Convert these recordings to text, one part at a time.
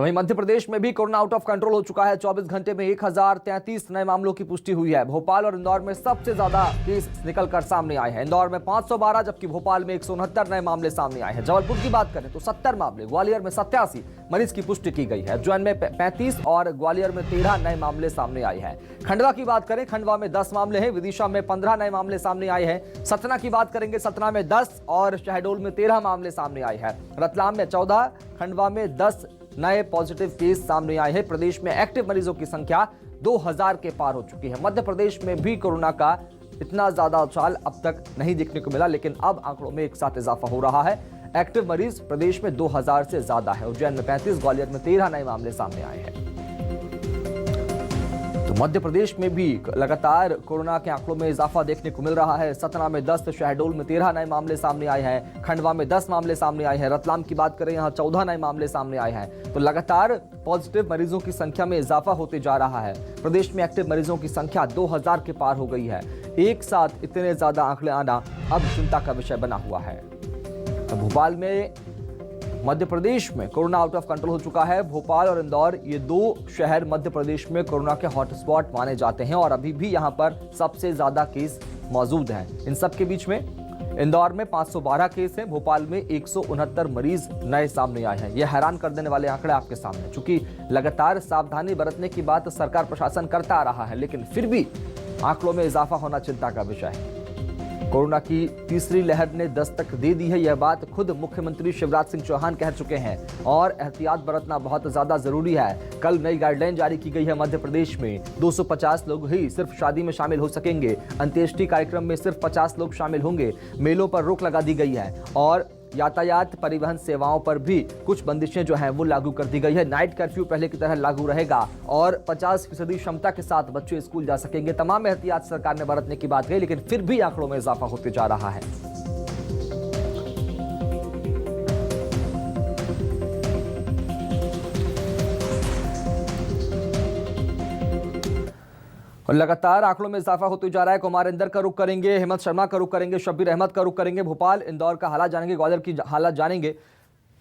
तो वहीं मध्य प्रदेश में भी कोरोना आउट ऑफ कंट्रोल हो चुका है। 24 घंटे में 1033 नए मामलों की पुष्टि हुई है। भोपाल और इंदौर में सबसे ज्यादा केस निकलकर सामने आए हैं। इंदौर में 512 जबकि भोपाल में 169 नए मामले सामने आए हैं। जबलपुर की बात करें तो 70 मामले, ग्वालियर में 87 मरीज की पुष्टि की गई है। उज्जैन में 35 और ग्वालियर में 13 नए मामले सामने आए हैं। खंडवा की बात करें, खंडवा में 10 मामले हैं। विदिशा में 15 नए मामले सामने आए हैं। सतना की बात करेंगे, सतना में 10 और शहडोल में 13 मामले सामने आए हैं। रतलाम में 14, खंडवा में 10 नए पॉजिटिव केस सामने आए हैं। प्रदेश में एक्टिव मरीजों की संख्या 2000 के पार हो चुकी है। मध्य प्रदेश में भी कोरोना का इतना ज्यादा उछाल अब तक नहीं देखने को मिला, लेकिन अब आंकड़ों में एक साथ इजाफा हो रहा है। एक्टिव मरीज प्रदेश में 2000 से ज्यादा है। उज्जैन में 35, ग्वालियर में 13 नए मामले सामने आए हैं। तो मध्य प्रदेश में भी लगातार कोरोना के आंकड़ों में इजाफा देखने को मिल रहा है। सतना में 10, शहडोल में 13 नए मामले सामने आए हैं। खंडवा में 10 मामले सामने आए हैं। रतलाम की बात करें, यहां 14 नए मामले सामने आए हैं। तो लगातार पॉजिटिव मरीजों की संख्या में इजाफा होते जा रहा है। प्रदेश में एक्टिव मरीजों की संख्या 2000 के पार हो गई है। एक साथ इतने ज्यादा आंकड़े आना अब चिंता का विषय बना हुआ है। तो भोपाल में, मध्य प्रदेश में कोरोना आउट ऑफ कंट्रोल हो चुका है। भोपाल और इंदौर, ये दो शहर मध्य प्रदेश में कोरोना के हॉटस्पॉट माने जाते हैं और अभी भी यहां पर सबसे ज्यादा केस मौजूद हैं। इन सब के बीच में इंदौर में 512 केस हैं, भोपाल में 169 मरीज नए सामने आए हैं। यह हैरान कर देने वाले आंकड़े आपके सामने। चूंकि लगातार सावधानी बरतने की बात सरकार प्रशासन करता आ रहा है, लेकिन फिर भी आंकड़ों में इजाफा होना चिंता का विषय है। कोरोना की तीसरी लहर ने दस्तक दे दी है, यह बात खुद मुख्यमंत्री शिवराज सिंह चौहान कह चुके हैं और एहतियात बरतना बहुत ज्यादा जरूरी है। कल नई गाइडलाइन जारी की गई है। मध्य प्रदेश में 250 लोग ही सिर्फ शादी में शामिल हो सकेंगे। अंत्येष्टि कार्यक्रम में सिर्फ 50 लोग शामिल होंगे। मेलों पर रोक लगा दी गई है और यातायात परिवहन सेवाओं पर भी कुछ बंदिशें जो हैं वो लागू कर दी गई है। नाइट कर्फ्यू पहले की तरह लागू रहेगा और 50% क्षमता के साथ बच्चे स्कूल जा सकेंगे। तमाम एहतियात सरकार ने बरतने की बात कही, लेकिन फिर भी आंकड़ों में इजाफा होते जा रहा है। और लगातार आंकड़ों में इजाफा होते जा रहा है। कुमार इंदर का रुख करेंगे, हेमंत शर्मा का रुख करेंगे, शब्बीर अहमद का रुख करेंगे। भोपाल इंदौर का हालात जानेंगे, ग्वालियर की हालात जानेंगे।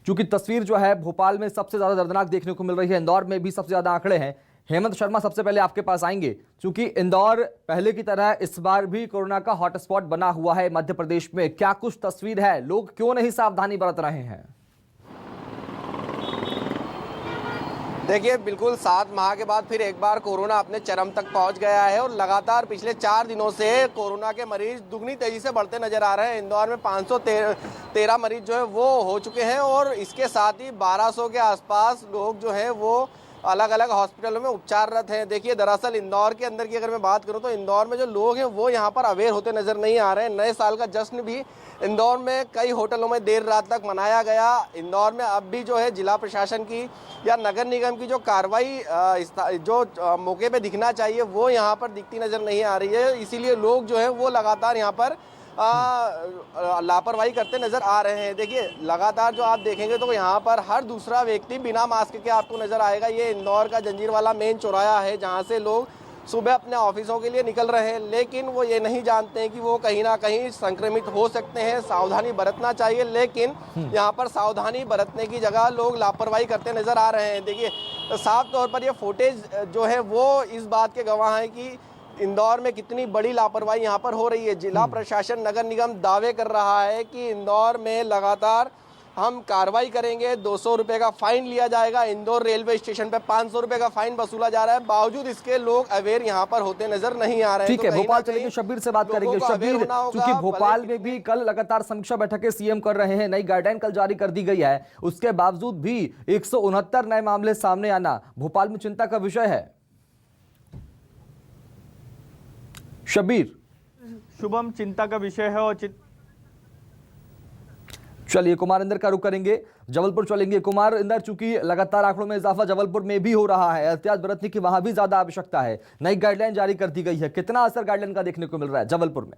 क्योंकि तस्वीर जो है भोपाल में सबसे ज्यादा दर्दनाक देखने को मिल रही है। इंदौर में भी सबसे ज्यादा आंकड़े हैं। हेमंत शर्मा, सबसे पहले आपके पास आएंगे, क्योंकि इंदौर पहले की तरह इस बार भी कोरोना का हॉटस्पॉट बना हुआ है मध्य प्रदेश में। क्या कुछ तस्वीर है, लोग क्यों नहीं सावधानी बरत रहे हैं? देखिए, बिल्कुल 7 माह के बाद फिर एक बार कोरोना अपने चरम तक पहुंच गया है और लगातार पिछले 4 दिनों से कोरोना के मरीज दुगनी तेजी से बढ़ते नजर आ रहे हैं। इंदौर में 513 मरीज जो है वो हो चुके हैं और इसके साथ ही 1200 के आसपास लोग जो है वो अलग अलग हॉस्पिटलों में उपचाररत हैं। देखिए, दरअसल इंदौर के अंदर की अगर मैं बात करूं तो इंदौर में जो लोग हैं वो यहां पर अवेयर होते नजर नहीं आ रहे हैं। नए साल का जश्न भी इंदौर में कई होटलों में देर रात तक मनाया गया। इंदौर में अब भी जो है जिला प्रशासन की या नगर निगम की जो कार्रवाई जो मौके पे दिखना चाहिए वो यहाँ पर दिखती नजर नहीं आ रही है। इसीलिए लोग जो है वो लगातार यहाँ पर लापरवाही करते नजर आ रहे हैं। देखिए, लगातार जो आप देखेंगे तो यहाँ पर हर दूसरा व्यक्ति बिना मास्क के आपको नजर आएगा। ये इंदौर का जंजीरवाला मेन चौराहा है जहाँ से लोग सुबह अपने ऑफिसों के लिए निकल रहे हैं, लेकिन वो ये नहीं जानते हैं कि वो कहीं ना कहीं संक्रमित हो सकते हैं। सावधानी बरतना चाहिए, लेकिन यहाँ पर सावधानी बरतने की जगह लोग लापरवाही करते नजर आ रहे हैं। देखिए, साफ तौर पर ये फुटेज जो है वो इस बात के गवाह हैं कि इंदौर में कितनी बड़ी लापरवाही यहाँ पर हो रही है। जिला प्रशासन, नगर निगम दावे कर रहा है कि इंदौर में लगातार हम कार्रवाई करेंगे, 200 रुपए का फाइन लिया जाएगा। इंदौर रेलवे स्टेशन पे 500 रुपए का फाइन वसूला जा रहा है। बावजूद इसके लोग अवेयर यहाँ पर होते नजर नहीं आ रहे हैं। ठीक है, भोपाल चलेंगे, शब्बीर से बात करेंगे। शब्बीर, क्योंकि भोपाल में भी कल लगातार समीक्षा बैठकें सीएम कर रहे हैं, नई गाइडलाइन कल जारी कर दी गई है, उसके बावजूद भी 169 नए मामले सामने आना भोपाल में चिंता का विषय है। शब्बीर। शुभम, चिंता का विषय है और चलिए, कुमार इंदर का रुख करेंगे, जबलपुर चलेंगे। कुमार इंदर, चूंकि लगातार आंकड़ों में इजाफा जबलपुर में भी हो रहा है, एहतियात बरतने की वहां भी ज्यादा आवश्यकता है। नई गाइडलाइन जारी कर दी गई है, कितना असर गाइडलाइन का देखने को मिल रहा है जबलपुर में?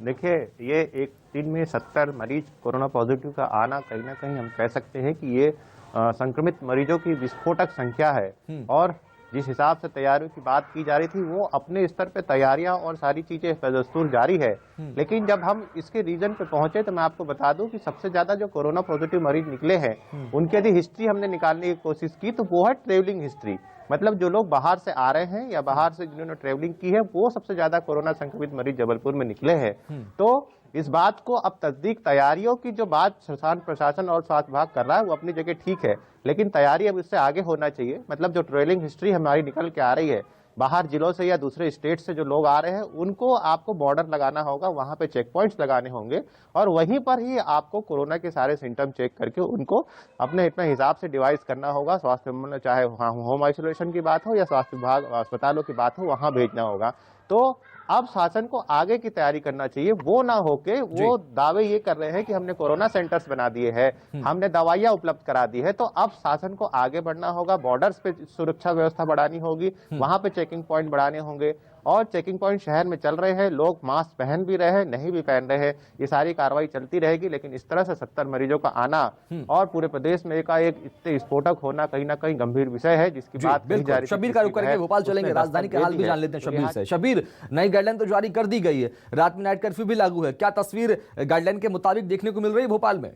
देखिए, ये एक दिन में 70 मरीज कोरोना पॉजिटिव का आना कहीं ना कहीं हम कह सकते हैं कि ये संक्रमित मरीजों की विस्फोटक संख्या है और जिस हिसाब से तैयारियों की बात की जा रही थी वो अपने स्तर पे तैयारियां और सारी चीजें बदस्तूर जारी है। लेकिन जब हम इसके रीजन पे पहुंचे तो मैं आपको बता दूं कि सबसे ज्यादा जो कोरोना पॉजिटिव मरीज निकले हैं उनकी यदि हिस्ट्री हमने निकालने की कोशिश की तो वो है ट्रेवलिंग हिस्ट्री। मतलब जो लोग बाहर से आ रहे हैं या बाहर से जिन्होंने ट्रेवलिंग की है वो सबसे ज्यादा कोरोना संक्रमित मरीज जबलपुर में निकले हैं। तो इस बात को अब तस्दीक तैयारियों की जो बात प्रशासन और स्वास्थ्य विभाग कर रहा है वो अपनी जगह ठीक है, लेकिन तैयारी अब इससे आगे होना चाहिए। मतलब जो ट्रेवलिंग हिस्ट्री हमारी निकल के आ रही है बाहर जिलों से या दूसरे स्टेट से जो लोग आ रहे हैं उनको आपको बॉर्डर लगाना होगा, वहां पे चेक पॉइंट्स लगाने होंगे और वहीं पर ही आपको कोरोना के सारे सिम्टम चेक करके उनको अपने हिसाब से डिवाइस करना होगा। स्वास्थ्य चाहे होम आइसोलेशन की बात हो या स्वास्थ्य विभाग अस्पतालों की बात हो वहां भेजना होगा। तो अब शासन को आगे की तैयारी करना चाहिए, वो ना होके वो दावे ये कर रहे हैं कि हमने कोरोना सेंटर्स बना दिए हैं, हमने दवाइयां उपलब्ध करा दी है। तो अब शासन को आगे बढ़ना होगा, बॉर्डर्स पे सुरक्षा व्यवस्था बढ़ानी होगी, वहां पे चेकिंग पॉइंट बढ़ाने होंगे और चेकिंग पॉइंट शहर में चल रहे हैं, लोग मास्क पहन भी रहे हैं नहीं भी पहन रहे हैं, ये सारी कार्रवाई चलती रहेगी। लेकिन इस तरह से 70 मरीजों का आना और पूरे प्रदेश में एक इतने विस्फोटक होना कहीं ना कहीं गंभीर विषय है जिसकी बात कही जा रही है। शबीर का रुख करके भोपाल चलेंगे, राजधानी के हाल भी जान लेते हैं शबीर से। शबीर, नई गाइडलाइन तो जारी कर दी गई है, रात में नाइट कर्फ्यू भी लागू है, क्या तस्वीर गाइडलाइन के मुताबिक देखने को मिल रही है भोपाल में?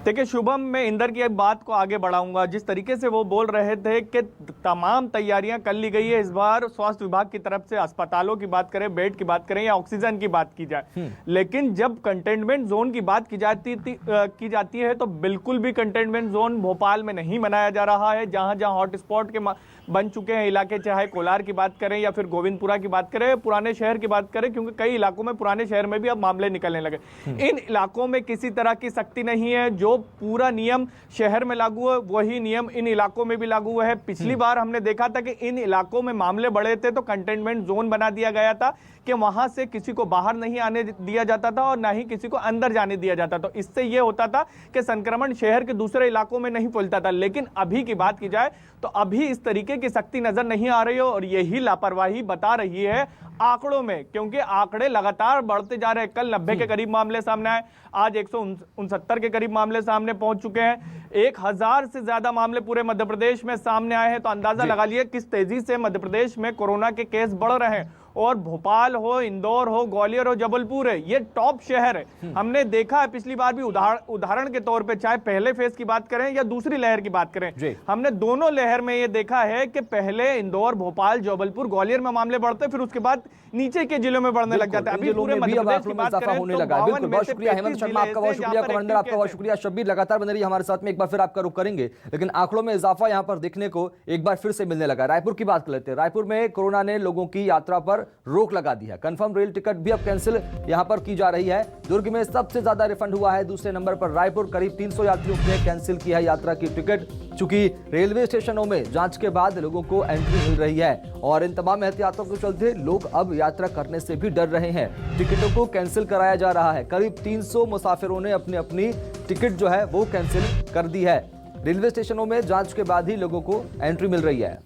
देखिए शुभम, मैं इंदर की बात को आगे बढ़ाऊंगा। जिस तरीके से वो बोल रहे थे कि तमाम तैयारियां कर ली गई है, इस बार स्वास्थ्य विभाग की तरफ से अस्पतालों की बात करें, बेड की बात करें या ऑक्सीजन की बात की जाए, लेकिन जब कंटेनमेंट जोन की बात की जाती है तो बिल्कुल भी कंटेनमेंट जोन भोपाल में नहीं बनाया जा रहा है। जहां जहां हॉटस्पॉट के बन चुके हैं इलाके, चाहे कोलार की बात करें या फिर गोविंदपुरा की बात करें, पुराने शहर की बात करें, क्योंकि कई इलाकों में पुराने शहर में भी अब मामले निकलने लगे। इन इलाकों में किसी तरह की सख्ती नहीं है, जो पूरा नियम शहर में लागू है वही नियम इन इलाकों में भी लागू है। पिछली बार हमने देखा था कि इन इलाकों में मामले बढ़े थे तो कंटेनमेंट जोन बना दिया गया था कि वहां से किसी को बाहर नहीं आने दिया जाता था और ना ही किसी को अंदर जाने दिया जाता था। इससे यह होता था कि संक्रमण शहर के दूसरे इलाकों में नहीं फैलता था। लेकिन अभी की बात की जाए तो अभी इस तरीके की सख्ती नजर नहीं आ रही है और यही लापरवाही बता रही है आंकड़ों में, क्योंकि आंकड़े लगातार बढ़ते जा रहे हैं। कल 90 के करीब मामले सामने आए, आज 169 के करीब मामले सामने पहुंच चुके हैं। 1000 से ज्यादा मामले पूरे मध्य प्रदेश में सामने आए हैं। तो अंदाजा लगा लिए किस तेजी से मध्य प्रदेश में कोरोना के केस बढ़ रहे हैं। और भोपाल हो, इंदौर हो, ग्वालियर हो, जबलपुर है, ये टॉप शहर है। हमने देखा है पिछली बार भी उदाहरण के तौर पे, चाहे पहले फेज की बात करें या दूसरी लहर की बात करें, हमने दोनों लहर में ये देखा है कि पहले इंदौर, भोपाल, जबलपुर, ग्वालियर में मामले बढ़ते, फिर उसके बाद नीचे के जिलों में बढ़ने लग जाते हैं। अभी पूरे मध्य प्रदेश की बात करें होने लगा। बिल्कुल, बहुत शुक्रिया हेमंत शर्मा, आपका बहुत शुक्रिया, कमांडर आपका बहुत शुक्रिया। शब्बीर लगातार बने रही हमारे साथ में, एक बार फिर आपका रुख करेंगे, लेकिन आंकड़ों में इजाफा यहां पर देखने को एक बार फिर से मिलने लगा। रायपुर की बात कर लेते हैं। रायपुर में कोरोना ने लोगों की यात्रा पर रोक लगा दी है, कंफर्म रेल टिकट भी अब कैंसिल यहां पर की जा रही है। दुर्ग में सबसे ज्यादा रिफंड हुआ है, दूसरे नंबर पर रायपुर, करीब 300 यात्रियों ने कैंसिल किया है यात्रा की टिकट। चूंकि रेलवे स्टेशनों में जांच के बाद लोगों को एंट्री मिल रही है और इन तमाम एहतियातों के चलते लोग अब यात्रा करने से भी डर रहे हैं। टिकटों को कैंसिल कराया जा रहा है। करीब 300 मुसाफिरों ने अपनी टिकट जो है वो कैंसिल कर दी है। रेलवे स्टेशनों में जांच के बाद ही लोगों को एंट्री मिल रही है।